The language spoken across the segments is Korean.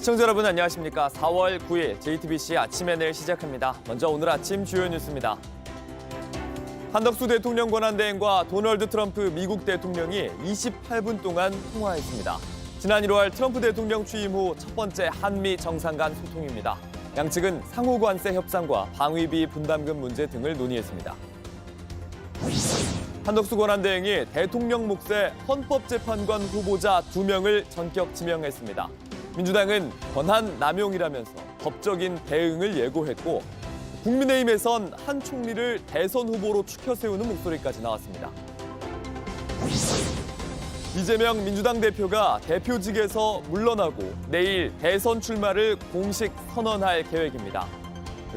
시청자 여러분 안녕하십니까. 4월 9일 JTBC 아침의 늘 시작합니다. 먼저 오늘 아침 주요 뉴스입니다. 한덕수 대통령 권한대행과 도널드 트럼프 미국 대통령이 28분 동안 통화했습니다. 지난 1월 트럼프 대통령 취임 후 첫 번째 한미 정상 간 소통입니다. 양측은 상호 관세 협상과 방위비 분담금 문제 등을 논의했습니다. 한덕수 권한대행이 대통령 몫의 헌법재판관 후보자 2명을 전격 지명했습니다. 민주당은 권한 남용이라면서 법적인 대응을 예고했고 국민의힘에선 한 총리를 대선 후보로 추켜 세우는 목소리까지 나왔습니다. 이재명 민주당 대표가 대표직에서 물러나고 내일 대선 출마를 공식 선언할 계획입니다.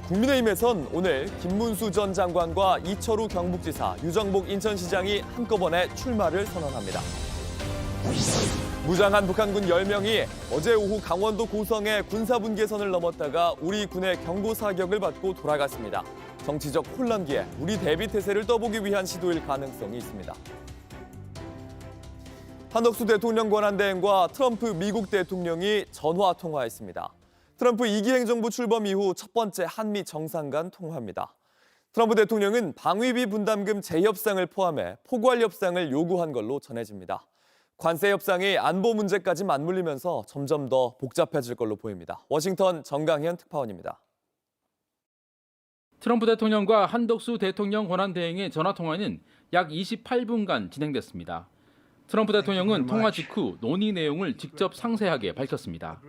국민의힘에선 오늘 김문수 전 장관과 이철우 경북지사, 유정복 인천시장이 한꺼번에 출마를 선언합니다. 무장한 북한군 10명이 어제 오후 강원도 고성의 군사분계선을 넘었다가 우리 군의 경고 사격을 받고 돌아갔습니다. 정치적 혼란기에 우리 대비 태세를 떠보기 위한 시도일 가능성이 있습니다. 한덕수 대통령 권한대행과 트럼프 미국 대통령이 전화 통화했습니다. 트럼프 2기 행정부 출범 이후 첫 번째 한미 정상 간 통화입니다. 트럼프 대통령은 방위비 분담금 재협상을 포함해 포괄 협상을 요구한 걸로 전해집니다. 관세 협상이 안보 문제까지 맞물리면서 점점 더 복잡해질 걸로 보입니다. 워싱턴 정강현 특파원입니다. 트럼프 대통령과 한덕수 대통령 권한대행의 전화통화는 약 28분간 진행됐습니다. 트럼프 대통령은 통화 직후 논의 내용을 직접 상세하게 밝혔습니다.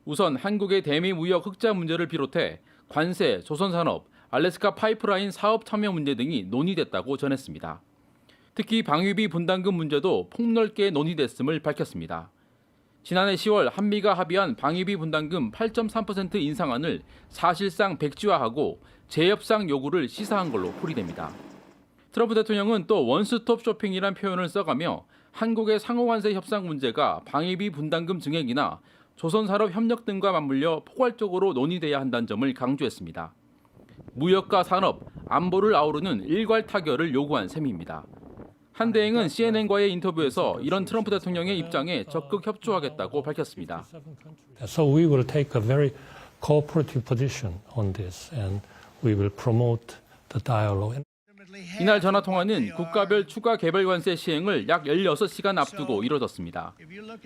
우선 한국의 대미 무역 흑자 문제를 비롯해 관세, 조선산업, 알래스카 파이프라인 사업 참여 문제 등이 논의됐다고 전했습니다. 특히 방위비 분담금 문제도 폭넓게 논의됐음을 밝혔습니다. 지난해 10월 한미가 합의한 방위비 분담금 8.3% 인상안을 사실상 백지화하고 재협상 요구를 시사한 걸로 풀이됩니다. 트럼프 대통령은 또 원스톱 쇼핑이란 표현을 써가며 한국의 상호관세 협상 문제가 방위비 분담금 증액이나 조선산업 협력 등과 맞물려 포괄적으로 논의돼야 한다는 점을 강조했습니다. 무역과 산업, 안보를 아우르는 일괄 타결을 요구한 셈입니다. 한 대행은 CNN과의 인터뷰에서 이런 트럼프 대통령의 입장에 적극 협조하겠다고 밝혔습니다. So we will take a very cooperative position on this and we will promote the dialogue. 이날 전화통화는 국가별 추가 개별 관세 시행을 약 16시간 앞두고 이뤄졌습니다.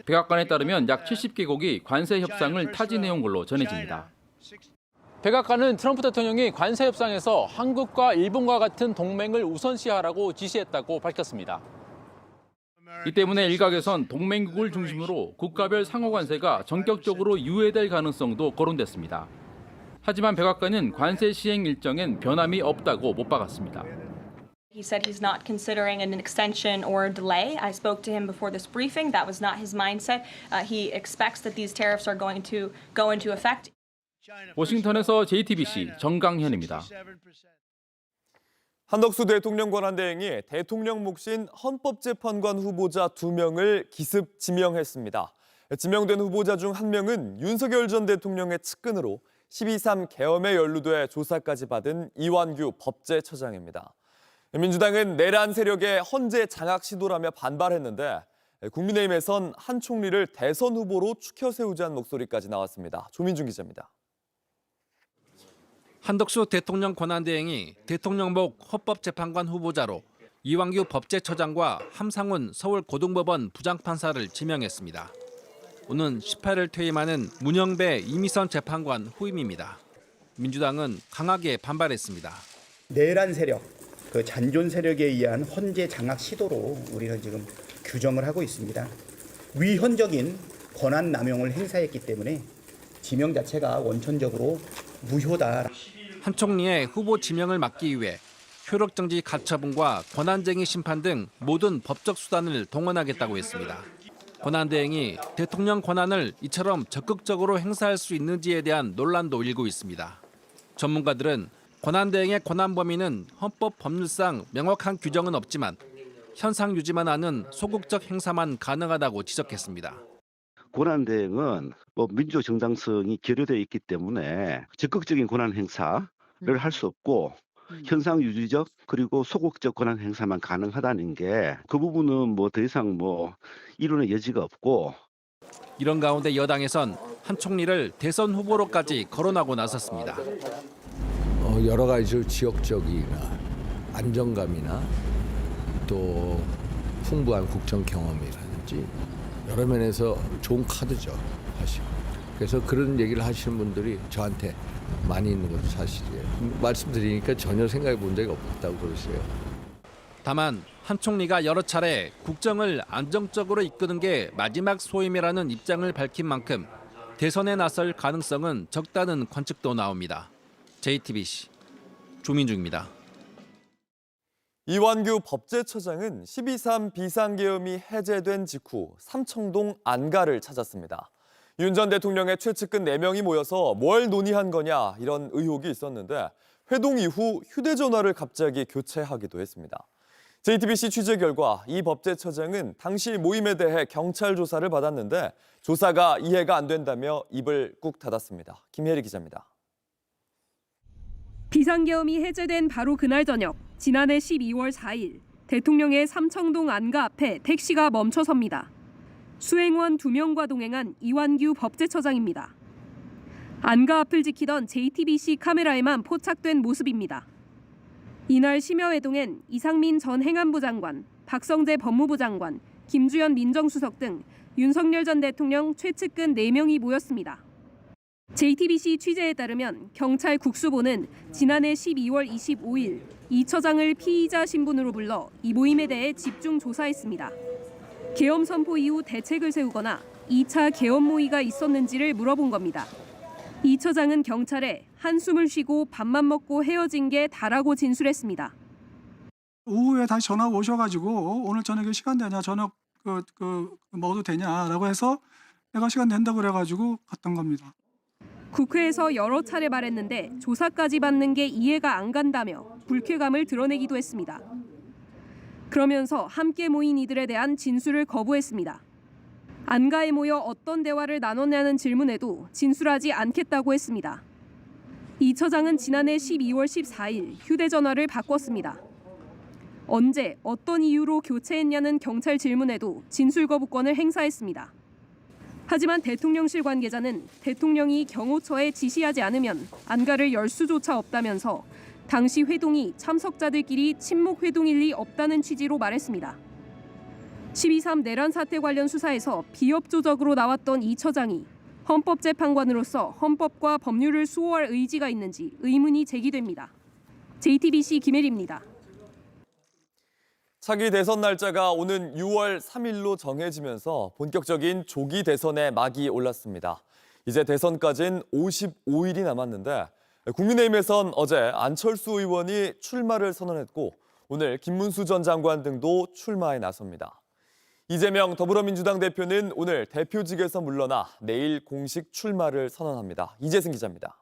백악관에 따르면 약 70개국이 관세 협상을 타진해온 걸로 전해집니다. 백악관은 트럼프 대통령이 관세 협상에서 한국과 일본과 같은 동맹을 우선시하라고 지시했다고 밝혔습니다. 이 때문에 일각에선 동맹국을 중심으로 국가별 상호 관세가 전격적으로 유예될 가능성도 거론됐습니다. 하지만 백악관은 관세 시행 일정엔 변함이 없다고 못 박았습니다. He said he's not considering an extension or a delay. I spoke to him before this briefing. That was not his mindset. He expects that these tariffs are going to go into effect. 워싱턴에서 JTBC 정강현입니다. 한덕수 대통령 권한대행이 대통령 몫인 헌법재판관 후보자 2명을 기습 지명했습니다. 지명된 후보자 중 1명은 윤석열 전 대통령의 측근으로 12.3 계엄에 연루돼 조사까지 받은 이완규 법제처장입니다. 민주당은 내란 세력의 헌재 장악 시도라며 반발했는데 국민의힘에선 한 총리를 대선 후보로 추켜 세우자는 목소리까지 나왔습니다. 조민준 기자입니다. 한덕수 대통령 권한대행이 대통령복 헌법재판관 후보자로 이완규 법제처장과 함상훈 서울고등법원 부장판사를 지명했습니다. 오는 18일 퇴임하는 문영배 이미선 재판관 후임입니다. 민주당은 강하게 반발했습니다. 내란 세력, 그 잔존 세력에 의한 헌재 장악 시도로 우리는 지금 규정을 하고 있습니다. 위헌적인 권한 남용을 행사했기 때문에 지명 자체가 원천적으로 무효다. 한 총리의 후보 지명을 막기 위해 효력정지 가처분과 권한쟁의 심판 등 모든 법적 수단을 동원하겠다고 했습니다. 권한대행이 대통령 권한을 이처럼 적극적으로 행사할 수 있는지에 대한 논란도 일고 있습니다. 전문가들은 권한대행의 권한 범위는 헌법 법률상 명확한 규정은 없지만 현상 유지만 하는 소극적 행사만 가능하다고 지적했습니다. 권한대행은 민주적 정당성이 결여되어 있기 때문에 적극적인 권한 행사를 할 수 없고 현상 유지적 그리고 소극적 권한 행사만 가능하다는 게 그 부분은 더 이상 이론의 여지가 없고. 이런 가운데 여당에선 한 총리를 대선 후보로까지 거론하고 나섰습니다. 여러 가지 지역적이나 안정감이나 또 풍부한 국정 경험이라든지 여러 면에서 좋은 카드죠, 사실. 그래서 그런 얘기를 하시는 분들이 저한테 많이 있는 것도 사실이에요. 말씀드리니까 전혀 생각해 본 적이 없다고 그러세요. 다만 한 총리가 여러 차례 국정을 안정적으로 이끄는 게 마지막 소임이라는 입장을 밝힌 만큼 대선에 나설 가능성은 적다는 관측도 나옵니다. JTBC 조민중입니다. 이완규 법제처장은 12.3 비상계엄이 해제된 직후 삼청동 안가를 찾았습니다. 윤 전 대통령의 최측근 4명이 모여서 뭘 논의한 거냐 이런 의혹이 있었는데 회동 이후 휴대전화를 갑자기 교체하기도 했습니다. JTBC 취재 결과 이 법제처장은 당시 모임에 대해 경찰 조사를 받았는데 조사가 이해가 안 된다며 입을 꾹 닫았습니다. 김혜리 기자입니다. 비상계엄이 해제된 바로 그날 저녁, 지난해 12월 4일 대통령의 삼청동 안가 앞에 택시가 멈춰섭니다. 수행원 2명과 동행한 이완규 법제처장입니다. 안가 앞을 지키던 JTBC 카메라에만 포착된 모습입니다. 이날 심야회동엔 이상민 전 행안부 장관, 박성재 법무부 장관, 김주현 민정수석 등 윤석열 전 대통령 최측근 4명이 모였습니다. JTBC 취재에 따르면 경찰 국수본은 지난해 12월 25일 이 처장을 피의자 신분으로 불러 이 모임에 대해 집중 조사했습니다. 계엄 선포 이후 대책을 세우거나 2차 계엄 모의가 있었는지를 물어본 겁니다. 이 처장은 경찰에 한숨을 쉬고 밥만 먹고 헤어진 게 다라고 진술했습니다. 오후에 다시 전화가 오셔가지고 오늘 저녁에 시간 되냐, 저녁 먹어도 되냐라고 해서 내가 시간 된다고 그래가지고 갔던 겁니다. 국회에서 여러 차례 말했는데 조사까지 받는 게 이해가 안 간다며 불쾌감을 드러내기도 했습니다. 그러면서 함께 모인 이들에 대한 진술을 거부했습니다. 안가에 모여 어떤 대화를 나눴냐는 질문에도 진술하지 않겠다고 했습니다. 이 처장은 지난해 12월 14일 휴대전화를 바꿨습니다. 언제 어떤 이유로 교체했냐는 경찰 질문에도 진술 거부권을 행사했습니다. 하지만 대통령실 관계자는 대통령이 경호처에 지시하지 않으면 안가를 열 수조차 없다면서 당시 회동이 참석자들끼리 친목 회동일 리 없다는 취지로 말했습니다. 12.3 내란 사태 관련 수사에서 비협조적으로 나왔던 이 처장이 헌법재판관으로서 헌법과 법률을 수호할 의지가 있는지 의문이 제기됩니다. JTBC 김혜리입니다. 차기 대선 날짜가 오는 6월 3일로 정해지면서 본격적인 조기 대선에 막이 올랐습니다. 이제 대선까지는 55일이 남았는데 국민의힘에선 어제 안철수 의원이 출마를 선언했고 오늘 김문수 전 장관 등도 출마에 나섭니다. 이재명 더불어민주당 대표는 오늘 대표직에서 물러나 내일 공식 출마를 선언합니다. 이재승 기자입니다.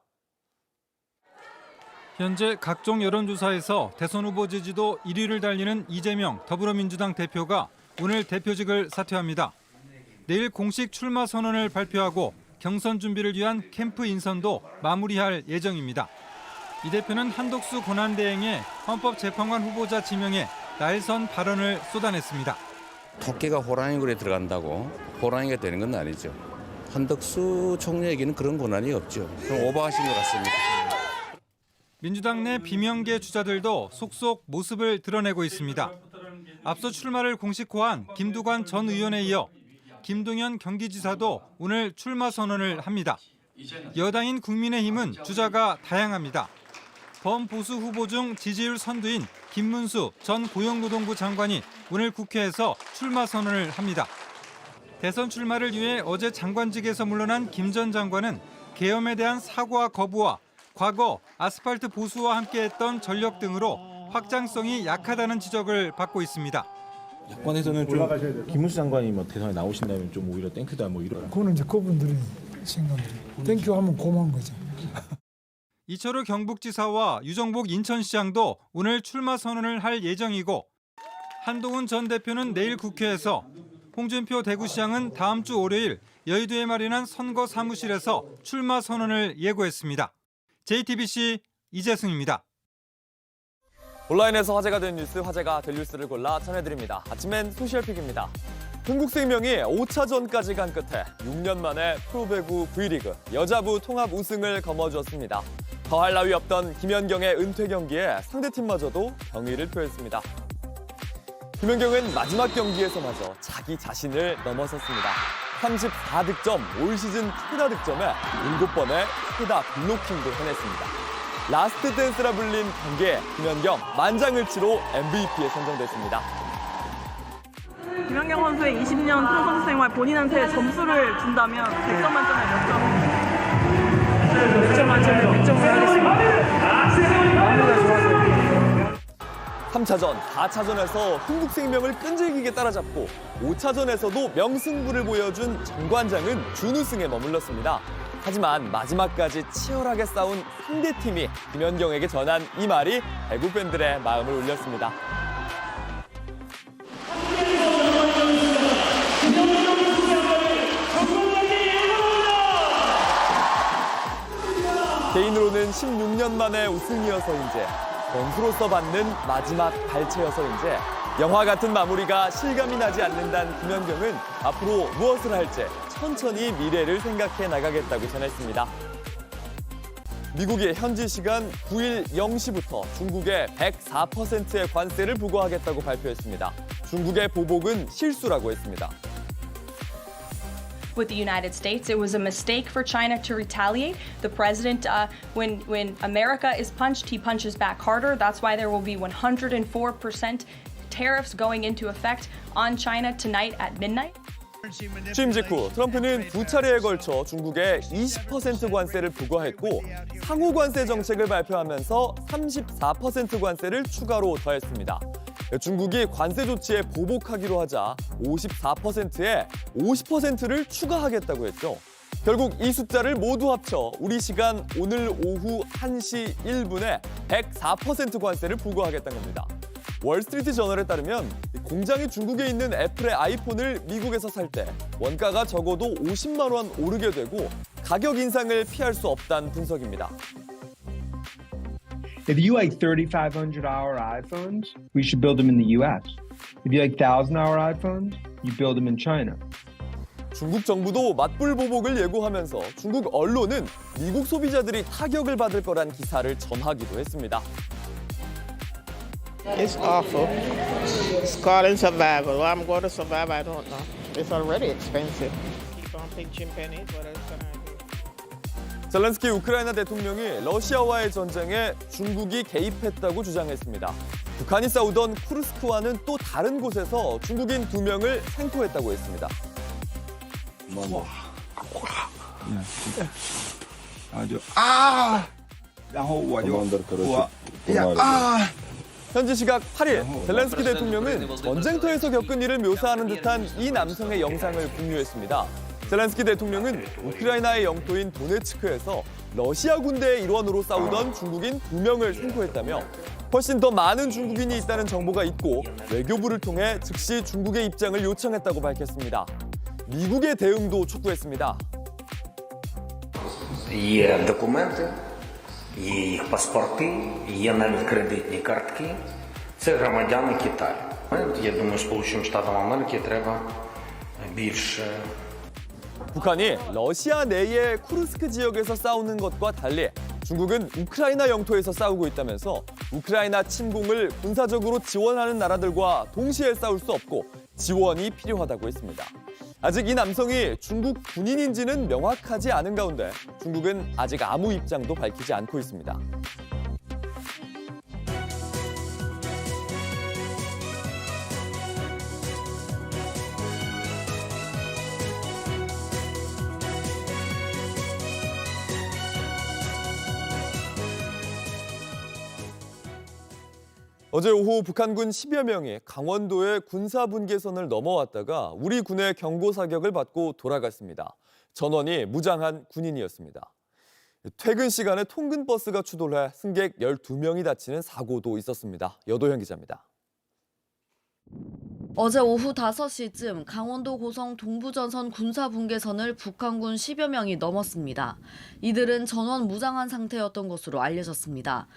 현재 각종 여론조사에서 대선 후보 지지도 1위를 달리는 이재명 더불어민주당 대표가 오늘 대표직을 사퇴합니다. 내일 공식 출마 선언을 발표하고 경선 준비를 위한 캠프 인선도 마무리할 예정입니다. 이 대표는 한덕수 권한대행의 헌법재판관 후보자 지명에 날선 발언을 쏟아냈습니다. 토끼가 호랑이 굴에 들어간다고 호랑이가 되는 건 아니죠. 한덕수 총리에게는 그런 권한이 없죠. 그럼 오버하신 것 같습니다. 민주당 내 비명계 주자들도 속속 모습을 드러내고 있습니다. 앞서 출마를 공식화한 김두관 전 의원에 이어 김동연 경기지사도 오늘 출마 선언을 합니다. 여당인 국민의힘은 주자가 다양합니다. 범보수 후보 중 지지율 선두인 김문수 전 고용노동부 장관이 오늘 국회에서 출마 선언을 합니다. 대선 출마를 위해 어제 장관직에서 물러난 김 전 장관은 계엄에 대한 사과 거부와 과거 아스팔트 보수와 함께했던 전력 등으로 확장성이 약하다는 지적을 받고 있습니다. 야권에서는 좀 김문수 장관이 뭐 대선에 나오신다면 좀 오히려 땡큐다 뭐 이런. 그거는 이제 그분들의 생각들. 땡큐하면 고마운 거죠. 이철우 경북지사와 유정복 인천시장도 오늘 출마 선언을 할 예정이고 한동훈 전 대표는 내일 국회에서 홍준표 대구시장은 다음 주 월요일 여의도에 마련한 선거 사무실에서 출마 선언을 예고했습니다. JTBC 이재승입니다. 온라인에서 화제가 된 뉴스, 화제가 될 뉴스를 골라 전해드립니다. 아침엔 소셜픽입니다. 흥국생명이 5차전까지 간 끝에 6년 만에 프로배구 V리그 여자부 통합 우승을 거머쥐었습니다. 더할 나위 없던 김연경의 은퇴 경기에 상대팀마저도 경의를 표했습니다. 김연경은 마지막 경기에서마저 자기 자신을 넘어섰습니다. 34득점, 올 시즌 최다 득점에 7번의 최다 블로킹도 해냈습니다. 라스트 댄스라 불린 경기에 김연경 만장일치로 MVP에 선정됐습니다. 김연경 선수의 20년 프로선수 생활 본인한테 점수를 준다면 100점 만점에 몇 점? 100점 만점에 100점을 하겠습니다. 마무리가 좋았어요. 3차전, 4차전에서 흥국생명을 끈질기게 따라잡고 5차전에서도 명승부를 보여준 정관장은 준우승에 머물렀습니다. 하지만 마지막까지 치열하게 싸운 상대팀이 김연경에게 전한 이 말이 배구 팬들의 마음을 울렸습니다. 개인으로는 16년 만에 우승이어서인지 선수로서 받는 마지막 발채여서인지 영화 같은 마무리가 실감이 나지 않는다는 김연경은 앞으로 무엇을 할지 천천히 미래를 생각해 나가겠다고 전했습니다. 미국이 현지 시간 9일 0시부터 중국에 104%의 관세를 부과하겠다고 발표했습니다. 중국의 보복은 실수라고 했습니다. With the United States, it was a mistake for China to retaliate. The president, when America is punched, he punches back harder. That's why there will be 104% tariffs going into effect on China tonight at midnight. 취임 직후 트럼프는 두 차례에 걸쳐 중국에 20% 관세를 부과했고 상호 관세 정책을 발표하면서 34% 관세를 추가로 더했습니다. 중국이 관세 조치에 보복하기로 하자 54%에 50%를 추가하겠다고 했죠. 결국 이 숫자를 모두 합쳐 우리 시간 오늘 오후 1시 1분에 104% 관세를 부과하겠다는 겁니다. 월스트리트 저널에 따르면 공장이 중국에 있는 애플의 아이폰을 미국에서 살 때 원가가 적어도 50만 원 오르게 되고 가격 인상을 피할 수 없다는 분석입니다. If you like $3,500 iPhones, we should build them in the U.S. If you like $1,000 iPhones, you build them in China. 중국 정부도 맞불 보복을 예고하면서 중국 언론은 미국 소비자들이 타격을 받을 거란 기사를 전하기도 했습니다. It's awful. Scarlet survival. Well, I'm going to survive, I don't know. It's already expensive. Keep on pinching pennies. What else can I do? 젤렌스키 우크라이나 대통령이 러시아와의 전쟁에 중국이 개입했다고 주장했습니다. 북한이 싸우던 쿠르스크와는 또 다른 곳에서 중국인 2명을 생포했다고 했습니다. 현지 시각 8일 젤렌스키 대통령은 전쟁터에서 겪은 일을 묘사하는 듯한 이 남성의 영상을 공유했습니다. 젤렌스키 대통령은 우크라이나의 영토인 도네츠크에서 러시아 군대의 일원으로 싸우던 중국인 2명을 생포했다며 훨씬 더 많은 중국인이 있다는 정보가 있고 외교부를 통해 즉시 중국의 입장을 요청했다고 밝혔습니다. 미국의 대응도 촉구했습니다. Є документи, є їх паспорти, є навіть кредитні картки. Це громадяни Китаю. Я думаю, Сполученим Штатам Америки треба більше. 북한이 러시아 내의 쿠르스크 지역에서 싸우는 것과 달리 중국은 우크라이나 영토에서 싸우고 있다면서 우크라이나 침공을 군사적으로 지원하는 나라들과 동시에 싸울 수 없고 지원이 필요하다고 했습니다. 아직 이 남성이 중국 군인인지는 명확하지 않은 가운데 중국은 아직 아무 입장도 밝히지 않고 있습니다. 어제 오후 북한군 10여 명이 강원도의 군사분계선을 넘어왔다가 우리 군의 경고 사격을 받고 돌아갔습니다. 전원이 무장한 군인이었습니다. 퇴근 시간에 통근버스가 추돌해 승객 12명이 다치는 사고도 있었습니다. 여도현 기자입니다. 어제 오후 5시쯤 강원도 고성 동부전선 군사분계선을 북한군 10여 명이 넘었습니다. 이들은 전원 무장한 상태였던 것으로 알려졌습니다.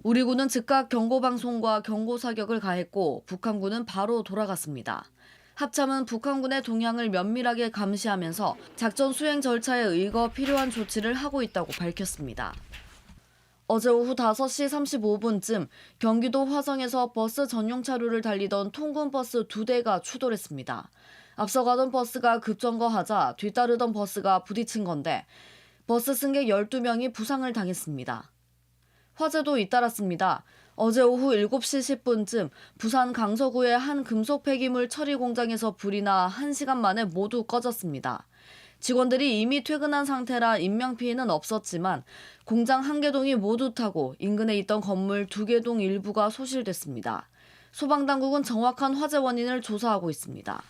우리 군은 즉각 경고방송과 경고사격을 가했고 북한군은 바로 돌아갔습니다. 합참은 북한군의 동향을 면밀하게 감시하면서 작전 수행 절차에 의거 필요한 조치를 하고 있다고 밝혔습니다. 어제 오후 5시 35분쯤 경기도 화성에서 버스 전용 차로를 달리던 통근 버스 2대가 추돌했습니다. 앞서가던 버스가 급정거하자 뒤따르던 버스가 부딪힌 건데 버스 승객 12명이 부상을 당했습니다. 화재도 잇따랐습니다. 어제 오후 7시 10분쯤 부산 강서구의 한 금속 폐기물 처리 공장에서 불이 나 1시간 만에 모두 꺼졌습니다. 직원들이 이미 퇴근한 상태라 인명피해는 없었지만 공장 1개 동이 모두 타고 인근에 있던 건물 2개 동 일부가 소실됐습니다. 소방당국은 정확한 화재 원인을 조사하고 있습니다.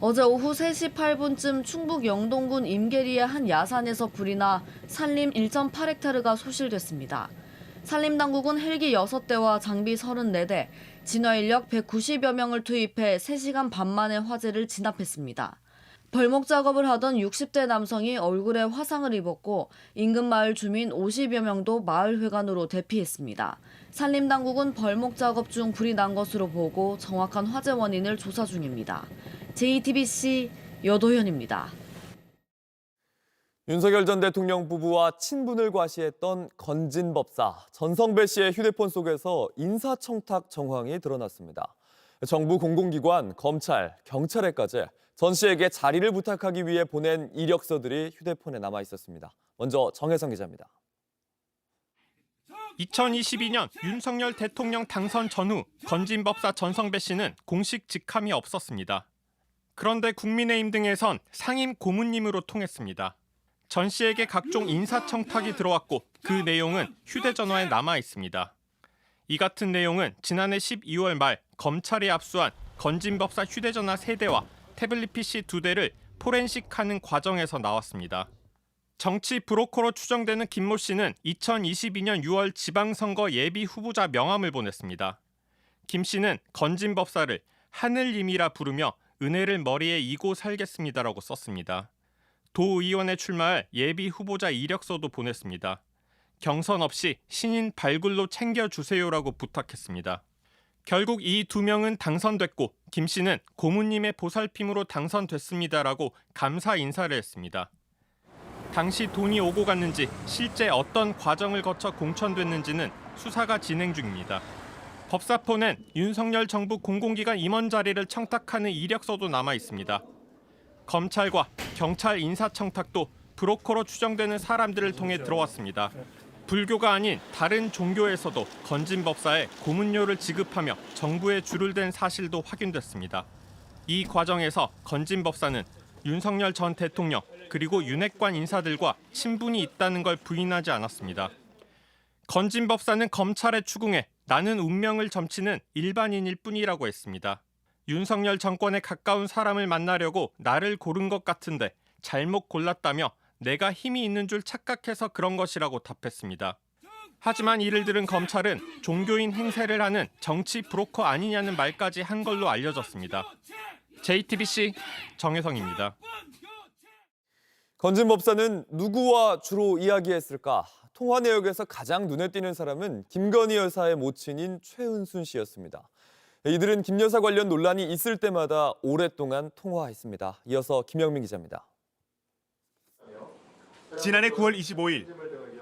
어제 오후 3시 8분쯤 충북 영동군 임계리의 한 야산에서 불이 나 산림 1.8헥타르가 소실됐습니다. 산림당국은 헬기 6대와 장비 34대, 진화인력 190여 명을 투입해 3시간 반 만에 화재를 진압했습니다. 벌목 작업을 하던 60대 남성이 얼굴에 화상을 입었고 인근 마을 주민 50여 명도 마을 회관으로 대피했습니다. 산림당국은 벌목 작업 중 불이 난 것으로 보고 정확한 화재 원인을 조사 중입니다. JTBC 여도현입니다. 윤석열 전 대통령 부부와 친분을 과시했던 건진법사 전성배 씨의 휴대폰 속에서 인사청탁 정황이 드러났습니다. 정부 공공기관, 검찰, 경찰에까지 전 씨에게 자리를 부탁하기 위해 보낸 이력서들이 휴대폰에 남아 있었습니다. 먼저 정혜성 기자입니다. 2022년 윤석열 대통령 당선 전후 건진법사 전성배 씨는 공식 직함이 없었습니다. 그런데 국민의힘 등에선 상임 고문님으로 통했습니다. 전 씨에게 각종 인사청탁이 들어왔고 그 내용은 휴대전화에 남아 있습니다. 이 같은 내용은 지난해 12월 말 검찰이 압수한 건진법사 휴대전화 3대와 태블릿 PC 2대를 포렌식하는 과정에서 나왔습니다. 정치 브로커로 추정되는 김모 씨는 2022년 6월 지방선거 예비 후보자 명함을 보냈습니다. 김 씨는 건진법사를 하늘님이라 부르며 은혜를 머리에 이고 살겠습니다라고 썼습니다. 도의원에 출마할 예비 후보자 이력서도 보냈습니다. 경선 없이 신인 발굴로 챙겨주세요라고 부탁했습니다. 결국 이 2명은 당선됐고 김 씨는 고문님의 보살핌으로 당선됐습니다라고 감사 인사를 했습니다. 당시 돈이 오고 갔는지 실제 어떤 과정을 거쳐 공천됐는지는 수사가 진행 중입니다. 법사폰엔 윤석열 정부 공공기관 임원 자리를 청탁하는 이력서도 남아 있습니다. 검찰과 경찰 인사청탁도 브로커로 추정되는 사람들을 통해 들어왔습니다. 불교가 아닌 다른 종교에서도 건진법사에 고문료를 지급하며 정부에 줄을 댄 사실도 확인됐습니다. 이 과정에서 건진법사는 윤석열 전 대통령 그리고 윤핵관 인사들과 친분이 있다는 걸 부인하지 않았습니다. 건진법사는 검찰에 추궁해 나는 운명을 점치는 일반인일 뿐이라고 했습니다. 윤석열 정권에 가까운 사람을 만나려고 나를 고른 것 같은데 잘못 골랐다며 내가 힘이 있는 줄 착각해서 그런 것이라고 답했습니다. 하지만 이를 들은 검찰은 종교인 행세를 하는 정치 브로커 아니냐는 말까지 한 걸로 알려졌습니다. JTBC 정혜성입니다. 건진법사는 누구와 주로 이야기했을까? 통화 내역에서 가장 눈에 띄는 사람은 김건희 여사의 모친인 최은순 씨였습니다. 이들은 김 여사 관련 논란이 있을 때마다 오랫동안 통화했습니다. 이어서 김영민 기자입니다. 지난해 9월 25일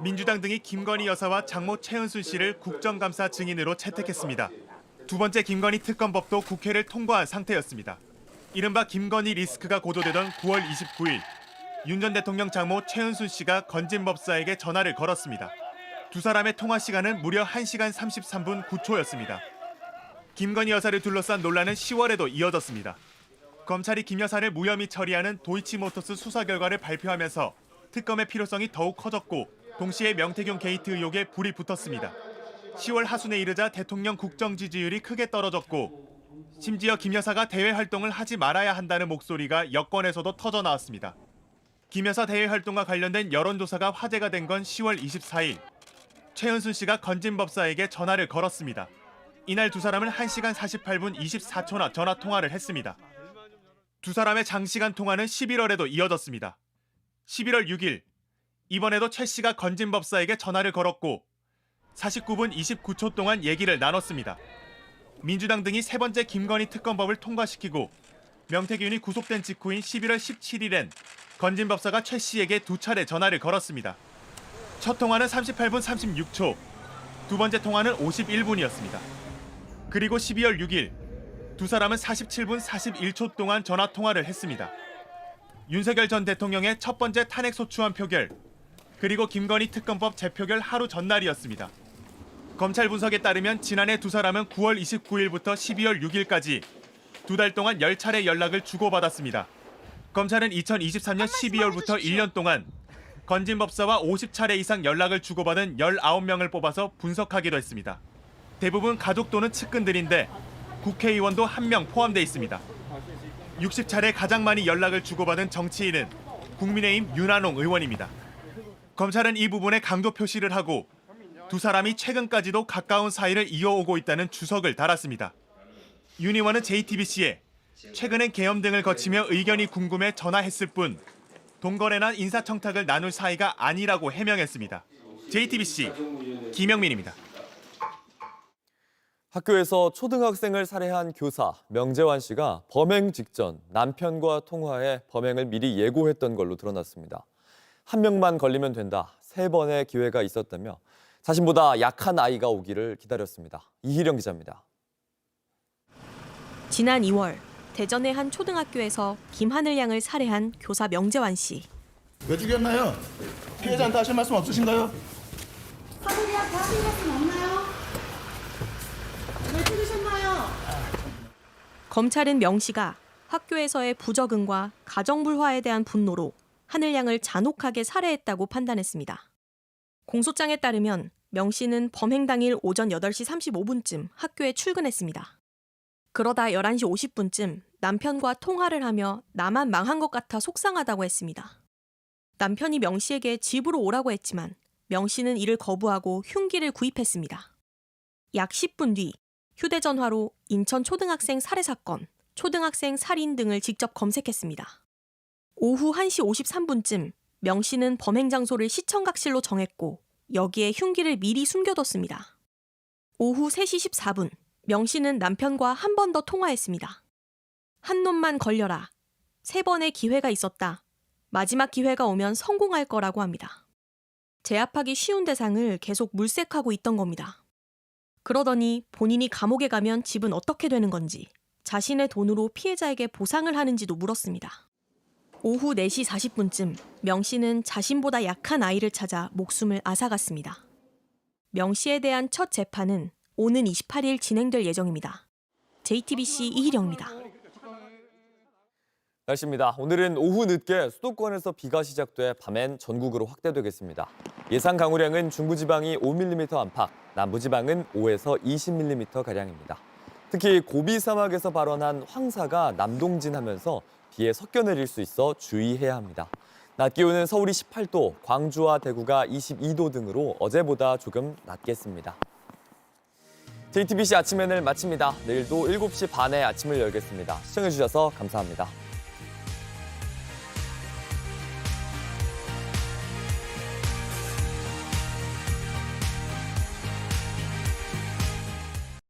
민주당 등이 김건희 여사와 장모 최은순 씨를 국정감사 증인으로 채택했습니다. 두 번째 김건희 특검법도 국회를 통과한 상태였습니다. 이른바 김건희 리스크가 고조되던 9월 29일 윤 전 대통령 장모 최은순 씨가 건진법사에게 전화를 걸었습니다. 두 사람의 통화 시간은 무려 1시간 33분 9초였습니다. 김건희 여사를 둘러싼 논란은 10월에도 이어졌습니다. 검찰이 김 여사를 무혐의 처리하는 도이치모터스 수사 결과를 발표하면서 특검의 필요성이 더욱 커졌고 동시에 명태균 게이트 의혹에 불이 붙었습니다. 10월 하순에 이르자 대통령 국정 지지율이 크게 떨어졌고 심지어 김 여사가 대외 활동을 하지 말아야 한다는 목소리가 여권에서도 터져 나왔습니다. 김 여사 대외 활동과 관련된 여론조사가 화제가 된 건 10월 24일. 최은순 씨가 건진법사에게 전화를 걸었습니다. 이날 두 사람은 1시간 48분 24초나 전화 통화를 했습니다. 두 사람의 장시간 통화는 11월에도 이어졌습니다. 11월 6일, 이번에도 최 씨가 건진법사에게 전화를 걸었고 49분 29초 동안 얘기를 나눴습니다. 민주당 등이 세 번째 김건희 특검법을 통과시키고 명태균이 구속된 직후인 11월 17일엔 건진 법사가 최 씨에게 2차례 전화를 걸었습니다. 첫 통화는 38분 36초, 두 번째 통화는 51분이었습니다. 그리고 12월 6일 두 사람은 47분 41초 동안 전화 통화를 했습니다. 윤석열 전 대통령의 첫 번째 탄핵소추안 표결, 그리고 김건희 특검법 재표결 하루 전날이었습니다. 검찰 분석에 따르면 지난해 두 사람은 9월 29일부터 12월 6일까지 2달 동안 10차례 연락을 주고받았습니다. 검찰은 2023년 12월부터 1년 동안 건진 법사와 50차례 이상 연락을 주고받은 19명을 뽑아서 분석하기도 했습니다. 대부분 가족 또는 측근들인데 국회의원도 1명 포함돼 있습니다. 60차례 가장 많이 연락을 주고받은 정치인은 국민의힘 윤한홍 의원입니다. 검찰은 이 부분에 강조 표시를 하고 두 사람이 최근까지도 가까운 사이를 이어오고 있다는 주석을 달았습니다. 윤 의원은 JTBC에 최근엔 계엄 등을 거치며 의견이 궁금해 전화했을 뿐 동거래나 인사청탁을 나눌 사이가 아니라고 해명했습니다. JTBC 김영민입니다. 학교에서 초등학생을 살해한 교사 명재환 씨가 범행 직전 남편과 통화해 범행을 미리 예고했던 걸로 드러났습니다. 한 명만 걸리면 된다, 3번의 기회가 있었다며 자신보다 약한 아이가 오기를 기다렸습니다. 이희령 기자입니다. 지난 2월 대전의 한 초등학교에서 김하늘 양을 살해한 교사 명재환 씨. 왜 죽였나요? 피해자한테 하실 말씀 없으신가요? 하늘이야, 대하실 말씀 없나요? 왜 죽이셨나요? 검찰은 명 씨가 학교에서의 부적응과 가정불화에 대한 분노로 하늘 양을 잔혹하게 살해했다고 판단했습니다. 공소장에 따르면 명 씨는 범행 당일 오전 8시 35분쯤 학교에 출근했습니다. 그러다 11시 50분쯤 남편과 통화를 하며 나만 망한 것 같아 속상하다고 했습니다. 남편이 명 씨에게 집으로 오라고 했지만 명 씨는 이를 거부하고 흉기를 구입했습니다. 약 10분 뒤 휴대전화로 인천 초등학생 살해 사건, 초등학생 살인 등을 직접 검색했습니다. 오후 1시 53분쯤 명 씨는 범행 장소를 시청각실로 정했고 여기에 흉기를 미리 숨겨뒀습니다. 오후 3시 14분 명 씨는 남편과 한 번 더 통화했습니다. 한 놈만 걸려라. 3번의 기회가 있었다. 마지막 기회가 오면 성공할 거라고 합니다. 제압하기 쉬운 대상을 계속 물색하고 있던 겁니다. 그러더니 본인이 감옥에 가면 집은 어떻게 되는 건지, 자신의 돈으로 피해자에게 보상을 하는지도 물었습니다. 오후 4시 40분쯤 명 씨는 자신보다 약한 아이를 찾아 목숨을 앗아갔습니다. 명 씨에 대한 첫 재판은 오는 28일 진행될 예정입니다. JTBC 이희령입니다. 날씨입니다. 오늘은 오후 늦게 수도권에서 비가 시작돼 밤엔 전국으로 확대되겠습니다. 예상 강우량은 중부지방이 5mm 안팎, 남부지방은 5에서 20mm가량입니다. 특히 고비 사막에서 발원한 황사가 남동진하면서 비에 섞여 내릴 수 있어 주의해야 합니다. 낮 기온은 서울이 18도, 광주와 대구가 22도 등으로 어제보다 조금 낮겠습니다. JTBC 아침 N을 마칩니다. 내일도 7시 반에 아침을 열겠습니다. 시청해주셔서 감사합니다.